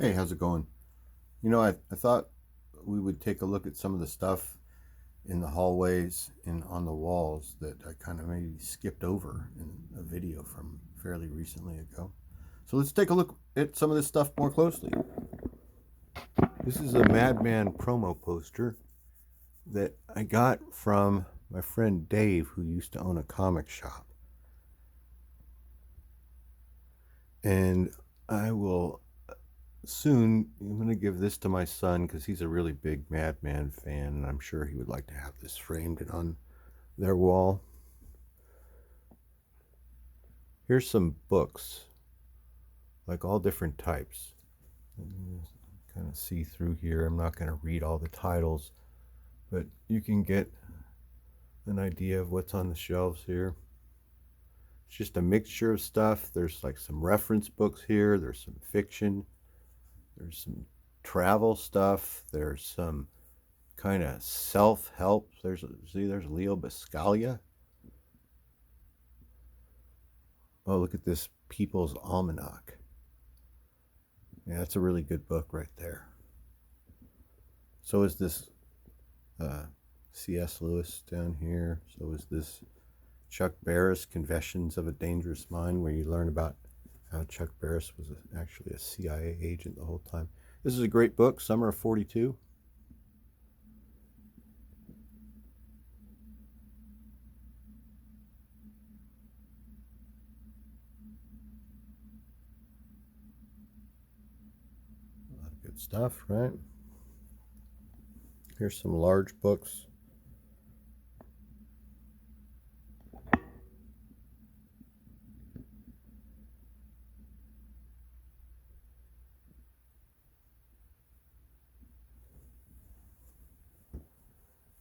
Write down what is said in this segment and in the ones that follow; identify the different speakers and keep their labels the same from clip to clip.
Speaker 1: Hey, how's it going? I thought we would take a look at some of the stuff in the hallways and on the walls that I kind of maybe skipped over in a video from fairly recently ago. So let's take a look at some of this stuff more closely. This is a Madman promo poster that I got from my friend Dave, who used to own a comic shop. And I will soon, I'm going to give this to my son because he's a really big Madman fan, and I'm sure he would like to have this framed and on their wall. Here's some books, like all different types. Kind of see through here. I'm not going to read all the titles, but you can get an idea of what's on the shelves here. It's just a mixture of stuff. There's like some reference books here. There's some fiction. There's some travel stuff. There's some kind of self-help. There's Leo Biscaglia. Oh, look at this People's Almanac. Yeah, that's a really good book right there. So is this C.S. Lewis down here. So is this Chuck Barris, Confessions of a Dangerous Mind, where you learn about how Chuck Barris was actually a CIA agent the whole time. This is a great book, Summer of 42. A lot of good stuff, right? Here's some large books.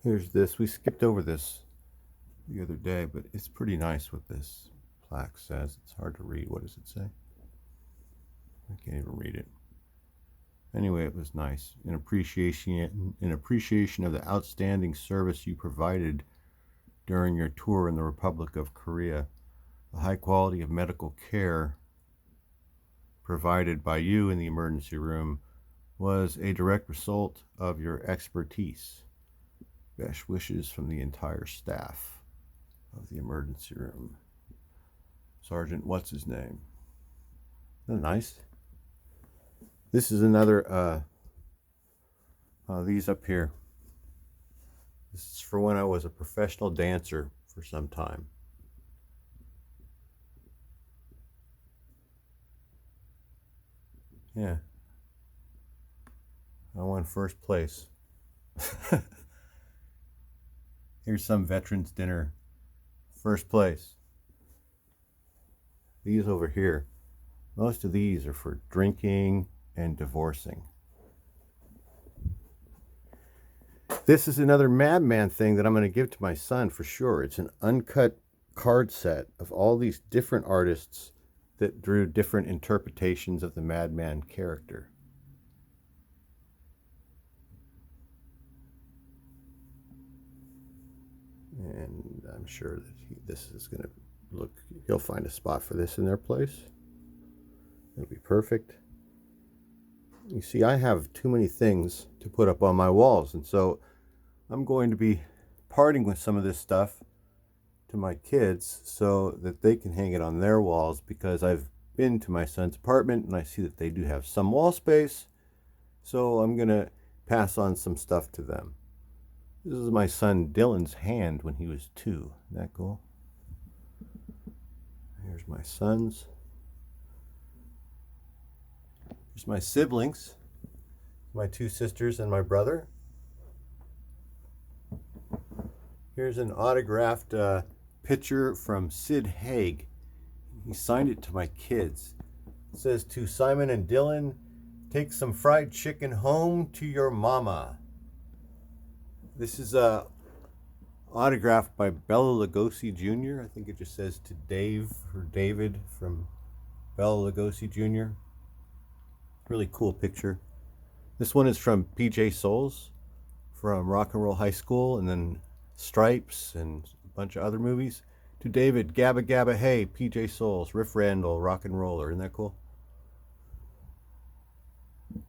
Speaker 1: Here's this. We skipped over this the other day, but it's pretty nice what this plaque says. It's hard to read. What does it say? I can't even read it. Anyway, it was nice. In appreciation of the outstanding service you provided during your tour in the Republic of Korea, the high quality of medical care provided by you in the emergency room was a direct result of your expertise. Best wishes from the entire staff of the emergency room. Sergeant, what's his name? Isn't that nice? This is another, these up here. This is for when I was a professional dancer for some time. Yeah. I won first place. Here's some veterans dinner. First place. These over here, most of these are for drinking and divorcing. This is another Madman thing that I'm going to give to my son for sure. It's an uncut card set of all these different artists that drew different interpretations of the Madman character. And I'm sure that this is going to look, he'll find a spot for this in their place. It'll be perfect. You see, I have too many things to put up on my walls, and so I'm going to be parting with some of this stuff to my kids so that they can hang it on their walls, because I've been to my son's apartment and I see that they do have some wall space, so I'm going to pass on some stuff to them. This is my son Dylan's hand when he was 2. Isn't that cool? Here's my son's. Here's my siblings, my 2 sisters and my brother. Here's an autographed picture from Sid Haig. He signed it to my kids. It says, "To Simon and Dylan, take some fried chicken home to your mama." This is autographed by Bela Lugosi Jr. I think it just says to Dave or David from Bela Lugosi Jr. Really cool picture. This one is from PJ Souls from Rock and Roll High School, and then Stripes and a bunch of other movies. To David, Gabba Gabba Hey, PJ Souls, Riff Randall, Rock and Roller. Isn't that cool?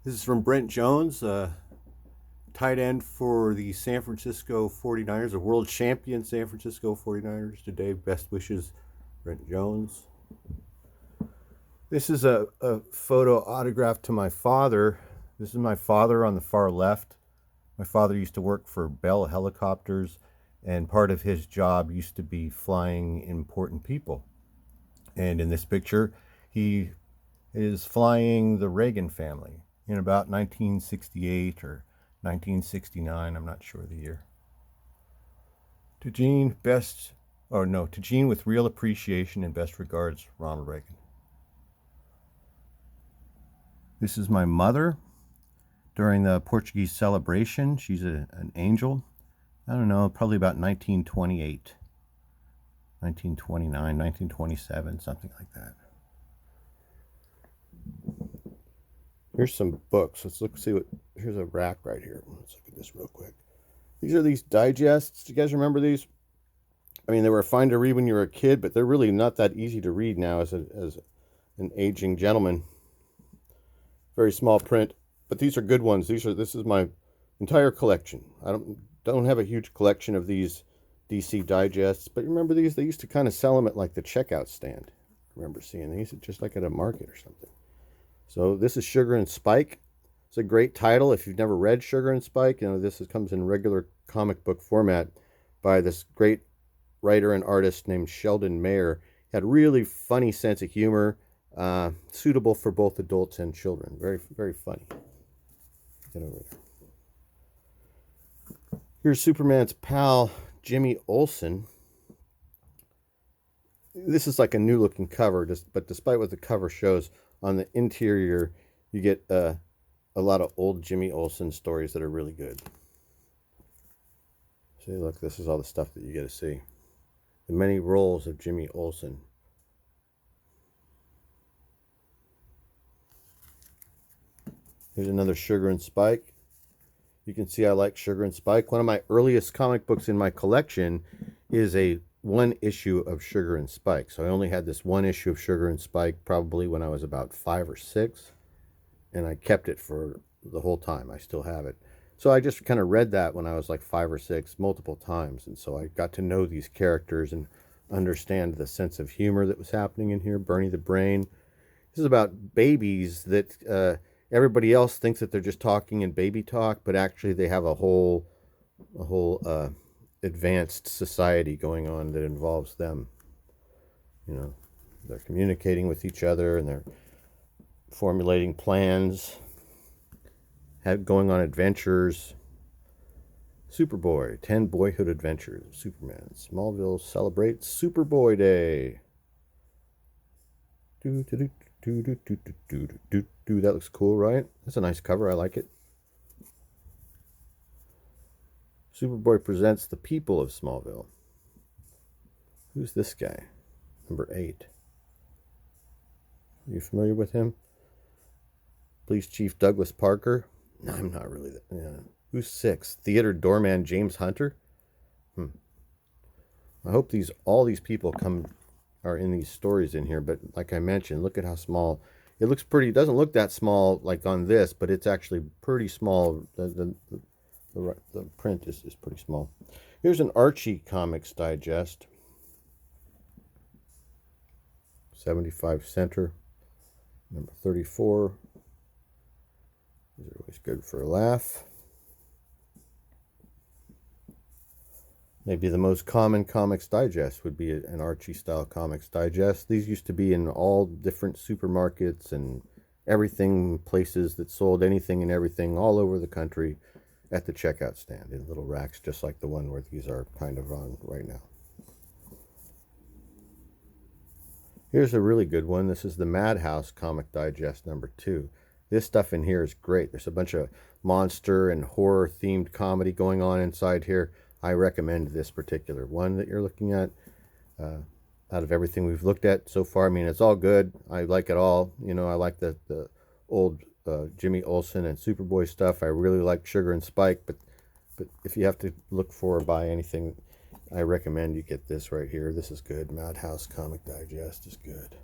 Speaker 1: This is from Brent Jones, tight end for the San Francisco 49ers, a world champion San Francisco 49ers today. Best wishes, Brent Jones. This is a photo autographed to my father. This is my father on the far left. My father used to work for Bell Helicopters, and part of his job used to be flying important people. And in this picture, he is flying the Reagan family in about 1968 or 1969, I'm not sure the year. To Gene, to Gene with real appreciation and best regards, Ronald Reagan. This is my mother during the Portuguese celebration. She's an angel. I don't know, probably about 1928, 1929, 1927, something like that. Here's some books. Here's a rack right here. Let's look at this real quick. These are these digests. Do you guys remember these? I mean, they were fine to read when you were a kid, but they're really not that easy to read now as an aging gentleman. Very small print, but these are good ones. This is my entire collection. I don't have a huge collection of these DC digests, but remember these? They used to kind of sell them at like the checkout stand. I remember seeing these just like at a market or something. So this is Sugar and Spike. It's a great title. If you've never read Sugar and Spike, this comes in regular comic book format by this great writer and artist named Sheldon Mayer. He had a really funny sense of humor, suitable for both adults and children. Very, very funny. Get over there. Here's Superman's pal, Jimmy Olsen. This is like a new looking cover, but despite what the cover shows, on the interior, you get a lot of old Jimmy Olsen stories that are really good. See, look, this is all the stuff that you get to see. The many roles of Jimmy Olsen. Here's another Sugar and Spike. You can see I like Sugar and Spike. One of my earliest comic books in my collection is a one issue of Sugar and Spike. So I only had this one issue of Sugar and Spike probably when I was about 5 or 6, and I kept it for the whole time. I still have it. So I just kind of read that when I was like 5 or 6 multiple times, and so I got to know these characters and understand the sense of humor that was happening in here. Bernie the Brain. This is about babies that everybody else thinks that they're just talking in baby talk, but actually they have a whole advanced society going on that involves them. They're communicating with each other and they're formulating plans, going on adventures. Superboy, 10 boyhood adventures of Superman. Smallville celebrates Superboy Day. That looks cool, right? That's a nice cover. I like it. Superboy presents the people of Smallville. Who's this guy? Number 8. Are you familiar with him? Police Chief Douglas Parker. No, I'm not really. Who's 6? Theater doorman James Hunter. I hope all these people are in these stories in here. But like I mentioned, look at how small it looks. Pretty. It doesn't look that small like on this, but it's actually pretty small. The print is pretty small. Here's an Archie Comics digest. 75 center. Number 34. These are always good for a laugh. Maybe the most common Comics Digest would be an Archie style Comics Digest. These used to be in all different supermarkets and everything, places that sold anything and everything all over the country at the checkout stand in little racks, just like the one where these are kind of on right now. Here's a really good one. This is the Madhouse Comic Digest number 2. This stuff in here is great. There's a bunch of monster and horror themed comedy going on inside here. I recommend this particular one that you're looking at. Out of everything we've looked at so far, I mean, it's all good. I like it all. I like the old Jimmy Olsen and Superboy stuff. I really like Sugar and Spike, but if you have to look for or buy anything, I recommend you get this right here. This is good. Madhouse Comic Digest is good.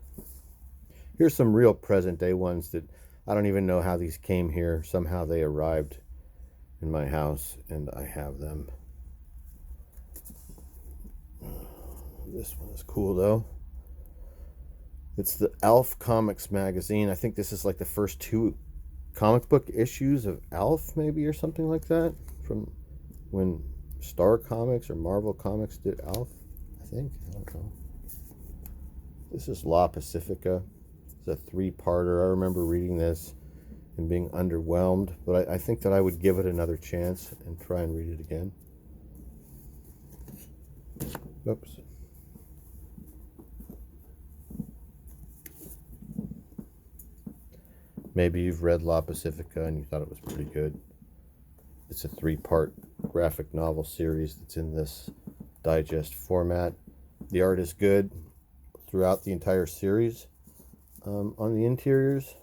Speaker 1: Here's some real present day ones that I don't even know how these came here. Somehow they arrived in my house, and I have them. This one is cool, though. It's the Alf Comics magazine. I think this is like the first 2 comic book issues of Alf, maybe, or something like that, from when Star Comics or Marvel Comics did Alf, I think. I don't know. This is La Pacifica. It's a 3-parter. I remember reading this and being underwhelmed, but I think that I would give it another chance and try and read it again. Oops. Maybe you've read La Pacifica and you thought it was pretty good. It's a 3-part graphic novel series that's in this digest format. The art is good throughout the entire series. On the interiors,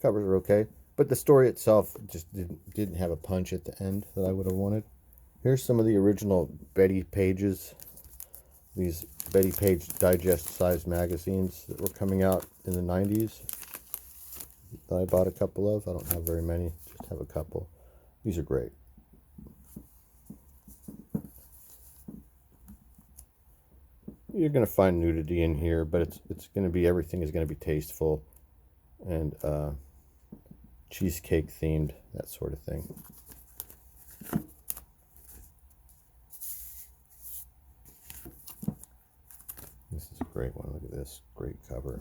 Speaker 1: covers are okay, but the story itself just didn't have a punch at the end that I would have wanted. Here's some of the original Betty Pages. These Betty Page digest size magazines that were coming out in the 90s that I bought a couple of. I don't have very many, just have a couple. These are great. You're going to find nudity in here, but it's going to be, everything is going to be tasteful and cheesecake themed, that sort of thing. This is a great one. Look at this. Great cover.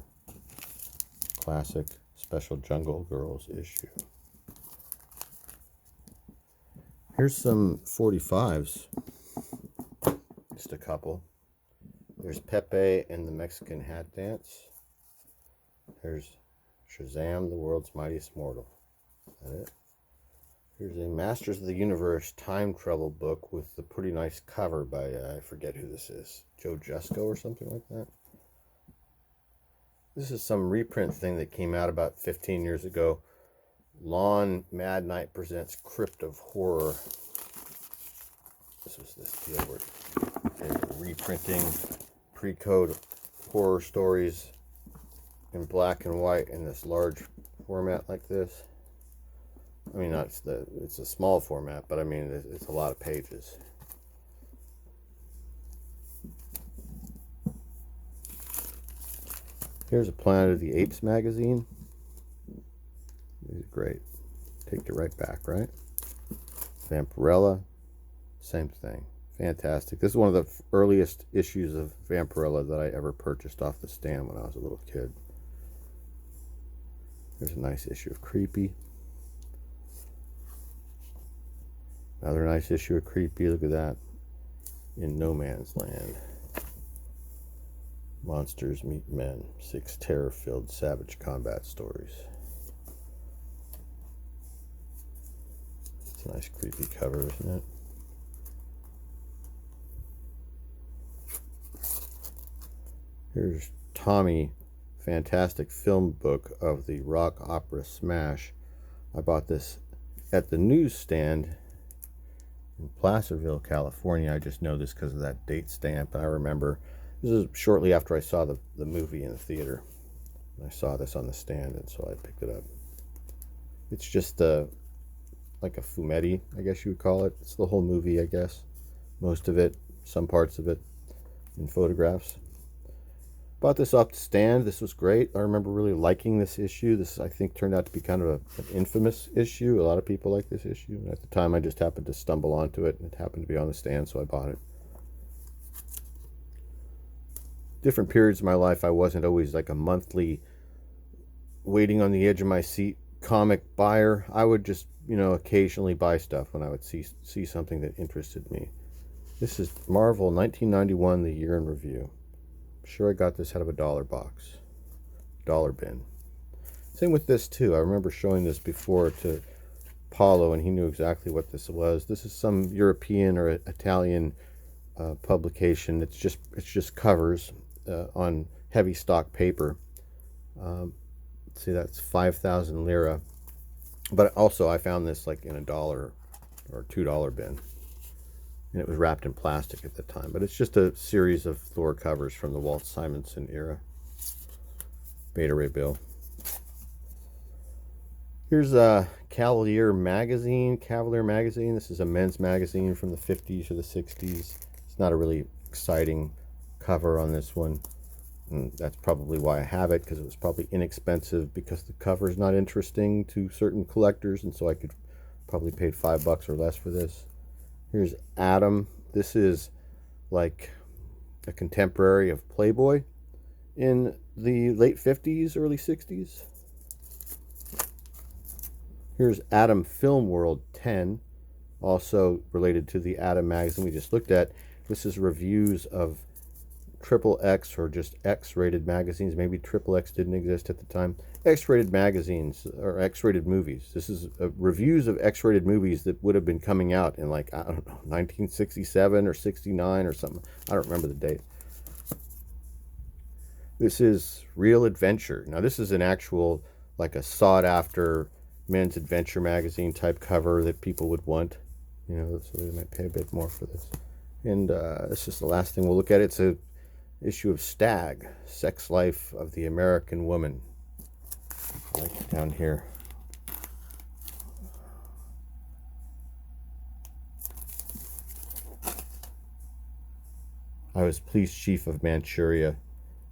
Speaker 1: Classic Special Jungle Girls issue. Here's some 45s. Just a couple. There's Pepe and the Mexican Hat Dance. There's Shazam, the World's Mightiest Mortal. Is that it? Here's a Masters of the Universe time travel book with a pretty nice cover by, I forget who this is, Joe Jusko or something like that. This is some reprint thing that came out about 15 years ago. Lon Mad Knight presents Crypt of Horror. This was this deal where they were reprinting pre-code horror stories in black and white in this large format like this. I mean, it's a small format, but I mean, it's a lot of pages. Here's a Planet of the Apes magazine. These are great. Take it right back, right? Vampirella, same thing. Fantastic. This is one of the earliest issues of Vampirella that I ever purchased off the stand when I was a little kid. There's a nice issue of Creepy. Another nice issue of Creepy. Look at that. In No Man's Land. Monsters Meet Men. 6 terror-filled savage combat stories. It's a nice creepy cover, isn't it? Here's Tommy, fantastic film book of the rock opera Smash. I bought this at the newsstand in Placerville, California. I just know this because of that date stamp. I remember this is shortly after I saw the movie in the theater. I saw this on the stand, and so I picked it up. It's just like a fumetti, I guess you would call it. It's the whole movie, I guess. Most of it, some parts of it in photographs. Bought this off the stand. This was great. I remember really liking this issue. This, I think, turned out to be kind of an infamous issue. A lot of people like this issue. And at the time, I just happened to stumble onto it, and it happened to be on the stand, so I bought it. Different periods of my life, I wasn't always like a monthly waiting on the edge of my seat comic buyer. I would just, occasionally buy stuff when I would see something that interested me. This is Marvel 1991, the year in review. Sure, I got this out of a dollar box, dollar bin. Same with this too. I remember showing this before to Paulo, and he knew exactly what this was. This is some European or Italian publication. It's just covers on heavy stock paper. See, that's 5,000 lira. But also, I found this like in a $1 or $2 bin. And it was wrapped in plastic at the time. But it's just a series of Thor covers from the Walt Simonson era. Beta Ray Bill. Here's Cavalier magazine. This is a men's magazine from the 50s or the 60s. It's not a really exciting cover on this one. And that's probably why I have it, because it was probably inexpensive, because the cover is not interesting to certain collectors, and so I could probably paid $5 or less for this. Here's Adam. This is like a contemporary of Playboy in the late 50s, early 60s. Here's Adam Film World 10, also related to the Adam magazine we just looked at. This is reviews of XXX or just X-rated magazines. Maybe XXX didn't exist at the time. X-rated magazines or X-rated movies. This is reviews of X-rated movies that would have been coming out in, like, I don't know, 1967 or 69 or something. I don't remember the date. This is Real Adventure. Now this is an actual, like, a sought-after men's adventure magazine type cover that people would want, you know, so they might pay a bit more for this. And this is the last thing we'll look at. It's a issue of Stag, Sex Life of the American Woman. I like it down here. I was police chief of Manchuria.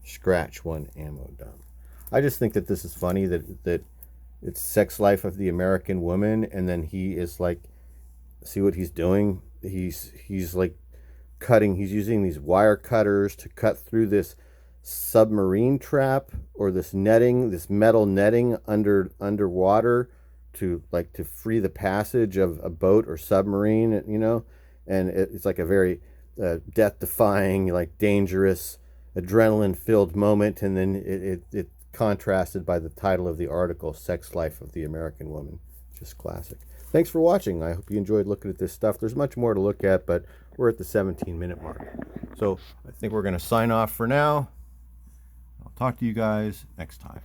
Speaker 1: Scratch one ammo dump. I just think that this is funny that it's Sex Life of the American Woman, and then he is like, see what he's doing? He's like cutting, he's using these wire cutters to cut through this submarine trap, or this netting, this metal netting underwater to free the passage of a boat or submarine, you know. And it's like a very death-defying, like dangerous, adrenaline-filled moment, and then it contrasted by the title of the article, Sex Life of the American Woman. Just classic. Thanks for watching. I hope you enjoyed looking at this stuff. There's much more to look at, but we're at the 17-minute mark. So I think we're going to sign off for now. I'll talk to you guys next time.